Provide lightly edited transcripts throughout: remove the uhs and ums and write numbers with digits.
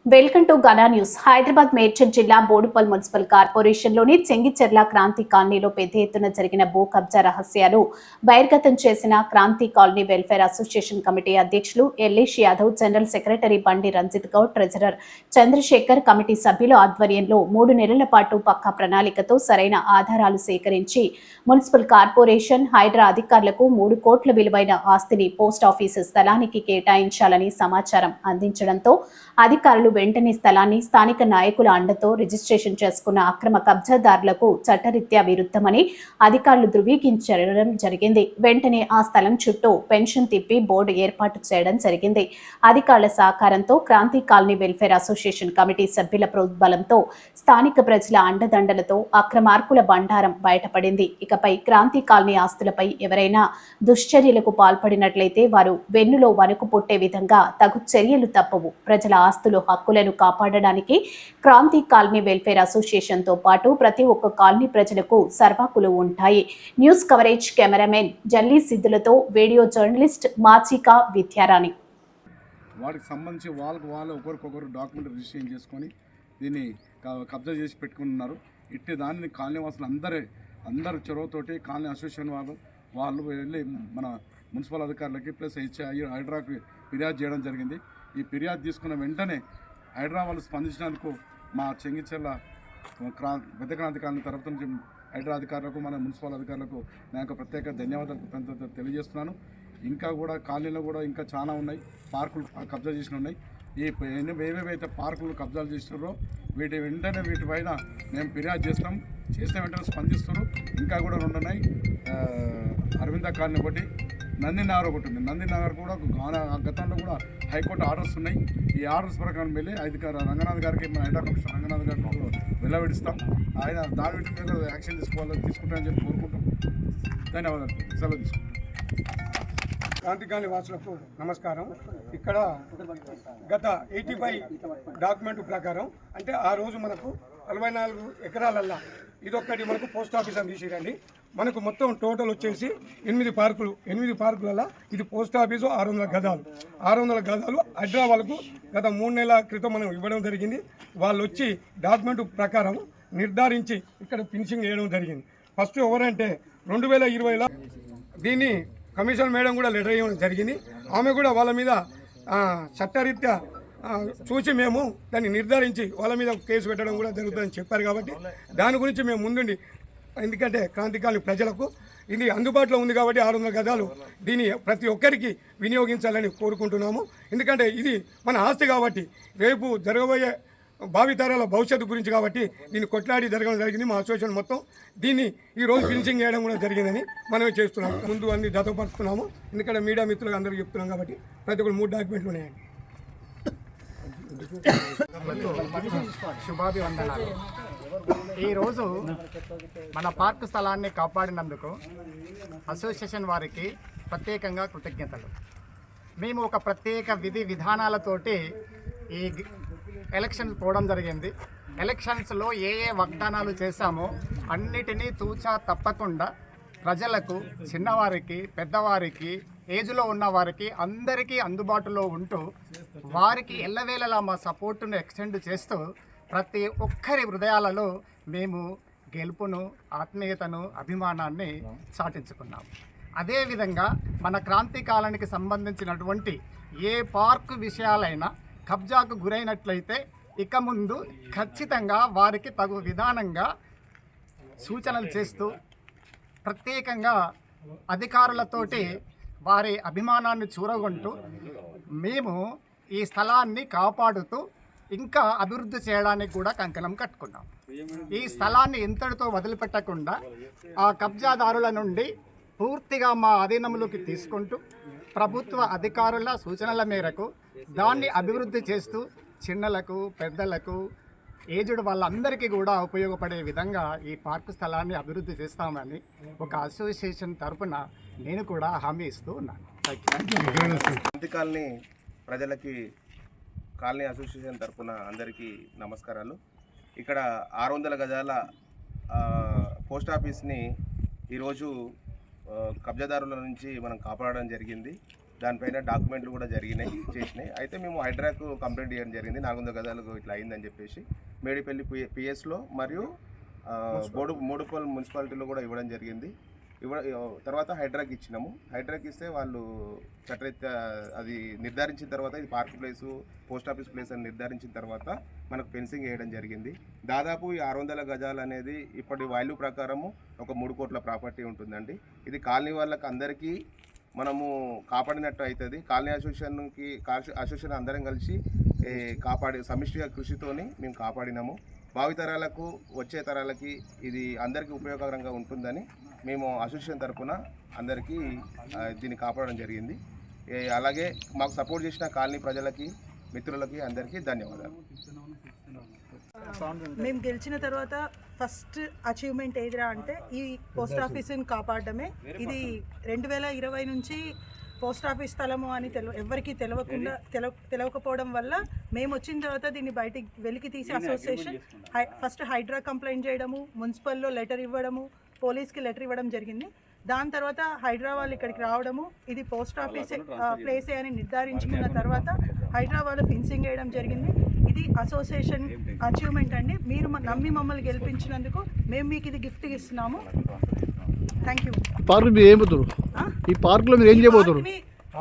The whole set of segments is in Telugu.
Welcome to Gana news. Hyderabad Medchal జిల్లా బోడుపల్ మున్సిపల్ కార్పొరేషన్లోని చెంగిచెర్ల క్రాంతి కాలనీలో పెద్ద ఎత్తున జరిగిన భూ కబ్జా రహస్యాలు బహిర్గతం చేసిన Kranti colony welfare association committee అధ్యక్షులు Yellesh Yadav, general secretary Bandi Ranjith Goud, treasurer Chandrashekar, committee సభ్యుల ఆధ్వర్యంలో 3 నెలల పాటు పక్కా ప్రణాళికతో సరైన ఆధారాలు సేకరించి మున్సిపల్ కార్పొరేషన్ హైడ్రా అధికారులకు 3 కోట్ల విలువైన ఆస్తిని పోస్టాఫీసు స్థలానికి కేటాయించాలని సమాచారం అందించడంతో అధికారులు వెంటనే స్థలాన్ని స్థానిక నాయకుల అండతో రిజిస్ట్రేషన్ చేసుకున్న అక్రమ కబ్జాదారులకు చట్టరీత్యా విరుద్ధమని అధికారులు ధృవీకరించడం జరిగింది. వెంటనే ఆ స్థలం చుట్టూ పెన్షన్ తిప్పి బోర్డు ఏర్పాటు చేయడం జరిగింది. అధికారుల సహకారంతో Kranti colony welfare association committee సభ్యుల ప్రోద్బలంతో స్థానిక ప్రజల అండదండలతో అక్రమార్కుల బండారం బయటపడింది. ఇకపై క్రాంతి కాలనీ ఆస్తులపై ఎవరైనా దుశ్చర్యలకు పాల్పడినట్లయితే వారు వెన్నులో వణుకు పుట్టే విధంగా తగు చర్యలు తప్పవు. ప్రజల ఆస్తులు హక్కులను కాపాడడానికి క్రాంతి కాలనీ వెల్ఫేర్ అసోసియేషన్ తో పాటు ప్రతి ఒక్క కాలనీ ప్రజలకు సర్వహక్కులు ఉంటాయి. న్యూస్ కవరేజ్ కెమెరామెన్ జల్లి సిద్ధులతో వీడియో జర్నలిస్ట్ మాచికా విద్యారాణి. వాటికి సంబంధించి వాళ్ళు ఒకరికొకరు డాక్యుమెంట్ రిజిస్ట్రేషన్ చేసుకొని దీన్ని కబ్జా చేసి పెట్టుకున్నారు. ఇట్టి దాన్ని కాలనీ వాసులు అందరు చొరవతోటి కాలనీ అసోసియేషన్ వాళ్ళు వెళ్ళి మన మున్సిపల్ అధికారులకి ప్లస్ హైడ్రాకి ఫిర్యాదు చేయడం జరిగింది. ఈ ఫిర్యాదు తీసుకున్న వెంటనే హైడ్రా వాళ్ళు స్పందించినందుకు మా చెంగిచెర్ల పెద్ద క్రాంతి కాలనీ తరఫు నుంచి హైడ్రా అధికారులకు మన మున్సిపల్ అధికారులకు నేను ప్రత్యేక ధన్యవాదాలు తెలియజేస్తున్నాను. ఇంకా కూడా కాలనీలో కూడా ఇంకా చాలా ఉన్నాయి, పార్కులు కబ్జా చేసిన ఉన్నాయి. ఏవేవైతే పార్కులు కబ్జాలు చేస్తున్నారో వీటిపైన మేము ఫిర్యాదు చేస్తాం. చేసిన వెంటనే స్పందిస్తున్నారు. ఇంకా కూడా 2 ఉన్నాయి. అరవింద కాలనీ ఒకటి, నందినగర్ ఒకటి ఉంది. నందినగర్ కూడా గతంలో కూడా హైకోర్టు ఆర్డర్స్ ఉన్నాయి. ఈ ఆర్డర్స్ ప్రకారం వెళ్ళి రంగనాథ్ గారికి మన హైడ్రా కమిషనర్ రంగనాథ్ గారికి వెళ్ళవిడిస్తాం. ఆయన దాని మీద యాక్షన్ తీసుకుంటారని చెప్పి కోరుకుంటాం. ధన్యవాదాలు. సెలవు తీసుకుంటాం. క్రాంతి కాలనీ వాసులకు నమస్కారం. ఇక్కడ గత 85 డాక్యుమెంట్ ప్రకారం అంటే ఆ రోజు మనకు 44 ఎకరాలల్లా ఇదొక్కటి మనకు పోస్ట్ ఆఫీస్ అని తీసిరండి. మనకు మొత్తం టోటల్ వచ్చేసి 8 పార్కులు. 8 పార్కులలో ఇది పోస్ట్ ఆఫీసు 600 గదాలు హైడ్రా వాళ్ళకు గత 3 నెలల క్రితం మనం ఇవ్వడం జరిగింది. వాళ్ళు వచ్చి డాక్యుమెంట్ ప్రకారం నిర్ధారించి ఇక్కడ ఫినిషింగ్ చేయడం జరిగింది. ఫస్ట్ ఎవరంటే 2020లో దీన్ని కమిషన్ మేడం కూడా లెటర్ ఇవ్వడం జరిగింది. ఆమె కూడా వాళ్ళ మీద చట్టరీత్యా చూసి మేము దాన్ని నిర్ధారించి వాళ్ళ మీద కేసు పెట్టడం కూడా జరుగుతుందని చెప్పారు. కాబట్టి దాని గురించి మేము ముందుండి, ఎందుకంటే క్రాంతి కాలనీ ప్రజలకు ఇది అందుబాటులో ఉంది కాబట్టి 600 గదాలు దీన్ని ప్రతి ఒక్కరికి వినియోగించాలని కోరుకుంటున్నాము. ఎందుకంటే ఇది మన ఆస్తి కాబట్టి రేపు జరగబోయే భావితరాల భవిష్యత్తు గురించి కాబట్టి దీన్ని కొట్లాడి జరగడం జరిగింది. మా అసోసియేషన్ మొత్తం దీన్ని ఈరోజు ఫినిషింగ్ చేయడం కూడా జరిగిందని మనమే చేస్తున్నాము. ముందు అన్ని జతపరుస్తున్నాము. ఎందుకంటే మీడియా మిత్రులకు అందరికీ చెప్తున్నాం కాబట్టి ప్రతి ఒక్కరు 3 డాక్యుమెంట్లు ఉన్నాయండి. శుభాభివందనాలు. ఈరోజు మన పార్కు స్థలాన్ని కాపాడినందుకు అసోసియేషన్ వారికి ప్రత్యేకంగా కృతజ్ఞతలు. మేము ఒక ప్రత్యేక విధానాలతోటి ఈ ఎలక్షన్స్ పోవడం జరిగింది. ఎలక్షన్స్లో ఏ వాగ్దానాలు చేశామో అన్నిటినీ తూచా తప్పకుండా ప్రజలకు, చిన్నవారికి, పెద్దవారికి, ఏజ్లో ఉన్న వారికి అందరికీ అందుబాటులో ఉంటూ వారికి ఎల్లవేళలా మా సపోర్టును ఎక్స్టెండ్ చేస్తూ ప్రతి ఒక్కరి హృదయాలలో మేము గెలుపును, ఆత్మీయతను, అభిమానాన్ని చాటించుకున్నాము. అదేవిధంగా మన క్రాంతి కాలనీకి సంబంధించినటువంటి ఏ పార్కు విషయాలైనా కబ్జాకు గురైనట్లయితే ఇక ముందు ఖచ్చితంగా వారికి తగు విధానంగా సూచనలు చేస్తూ ప్రత్యేకంగా అధికారులతోటి వారి అభిమానాన్ని చూరగొంటూ మేము ఈ స్థలాన్ని కాపాడుతూ ఇంకా అభివృద్ధి చేయడానికి కూడా కంకణం కట్టుకున్నాం. ఈ స్థలాన్ని ఇంతటితో వదిలిపెట్టకుండా ఆ కబ్జాదారుల నుండి పూర్తిగా మా అధీనంలోకి తీసుకుంటూ ప్రభుత్వ అధికారుల సూచనల మేరకు దాన్ని అభివృద్ధి చేస్తూ చిన్నలకు, పెద్దలకు, ఏజ్డ్ వాళ్ళందరికీ కూడా ఉపయోగపడే విధంగా ఈ పార్కు స్థలాన్ని అభివృద్ధి చేస్తామని ఒక అసోసియేషన్ తరఫున నేను కూడా హామీ ఇస్తూ ఉన్నాను. క్రాంతి కాలనీ ప్రజలకి కాలనీ అసోసియేషన్ తరఫున అందరికీ నమస్కారాలు. ఇక్కడ 600 గజాల పోస్ట్ ఆఫీస్ని ఈరోజు కబ్జాదారుల నుంచి మనం కాపాడడం జరిగింది. దానిపైన డాక్యుమెంట్లు కూడా చేసినాయి. అయితే మేము హైడ్రాకు కంప్లైంట్ చేయడం జరిగింది, 400 గజాలకు ఇట్లా అయిందని చెప్పేసి. మేడిపల్లి పిఎస్లో మరియు బోడుపల్ మున్సిపాలిటీలో కూడా ఇవ్వడం జరిగింది. తర్వాత హైడ్రాకి ఇచ్చినాము. హైడ్రాకి ఇస్తే వాళ్ళు చట్టరీత్యా అది నిర్ధారించిన తర్వాత ఇది park place, post office place అని నిర్ధారించిన తర్వాత మనకు ఫెన్సింగ్ వేయడం జరిగింది. దాదాపు ఈ 600 గజాలు అనేది ఇప్పటి వాల్యూ ప్రకారము ఒక 3 కోట్ల ప్రాపర్టీ ఉంటుందండి. ఇది కాలనీ వాళ్ళకి అందరికీ మనము కాపాడినట్టు అవుతుంది. కాలనీ అసోసియేషన్ అందరం కలిసి సమిష్టిగా కృషితోని మేము కాపాడినాము. భావితరాలకు వచ్చే తరాలకి ఇది అందరికీ ఉపయోగకరంగా ఉంటుందని మేము అసోసియేషన్ తరఫున అందరికీ దీన్ని కాపాడడం జరిగింది. అలాగే మాకు సపోర్ట్ చేసిన కాలనీ ప్రజలకి, మిత్రులకి అందరికీ ధన్యవాదాలు. మేము గెలిచిన తర్వాత ఫస్ట్ అచీవ్మెంట్ ఏదిరా అంటే ఈ పోస్ట్ ఆఫీస్ని కాపాడడమే. ఇది 2020 నుంచి పోస్ట్ ఆఫీస్ స్థలము అని ఎవరికి తెలియకపోవడం వల్ల మేము వచ్చిన తర్వాత దీన్ని బయటికి వెలికి తీసి అసోసియేషన్ ఫస్ట్ హైడ్రా కంప్లైంట్ చేయడము, మున్సిపల్లో లెటర్ ఇవ్వడము, పోలీస్కి లెటర్ ఇవ్వడం జరిగింది. దాని తర్వాత హైడ్రా వాళ్ళు ఇక్కడికి రావడము, ఇది పోస్ట్ ఆఫీస్ ప్లేసే అని నిర్ధారించుకున్న తర్వాత హైడ్రా వాళ్ళు ఫెన్సింగ్ వేయడం జరిగింది. ఇది అసోసియేషన్ అచీవ్మెంట్ అండి. మీరు నమ్మి మమ్మల్ని గెలిపించినందుకు మేము మీకు ఇది గిఫ్ట్ ఇస్తున్నాము. Thank you. పార్క్ మీరు ఏం పోతారు? ఈ పార్క్ లో మీరు ఏం చేయబోతారు?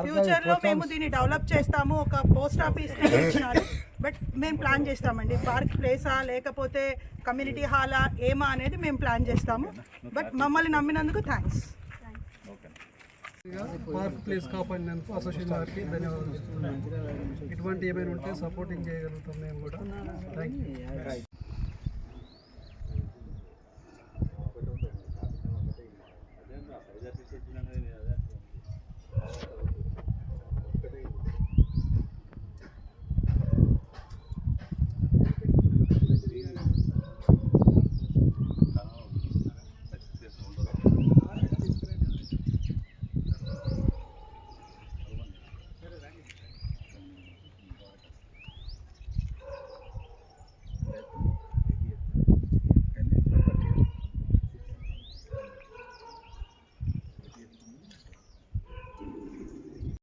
ఫ్యూచర్ లో మేము దీన్ని డెవలప్ చేస్తాము. ఒక పోస్ట్ ఆఫీస్ ఇచ్చినారు, బట్ మేము ప్లాన్ చేస్తామండి. పార్క్ ప్లేసా లేకపోతే కమ్యూనిటీ హాలా ఏమా అనేది మేము ప్లాన్ చేస్తాము. బట్ మమ్మల్ని నమ్మినందుకు థ్యాంక్స్. పార్క్ ప్లేస్ కాపాడినందుకు అసోసియేషన్ వారికి ధన్యవాదాలు. ఇటువంటి ఏమైనా ఉంటే సపోర్టింగ్ చేయగలుగుతాం మేము కూడా. Thank you.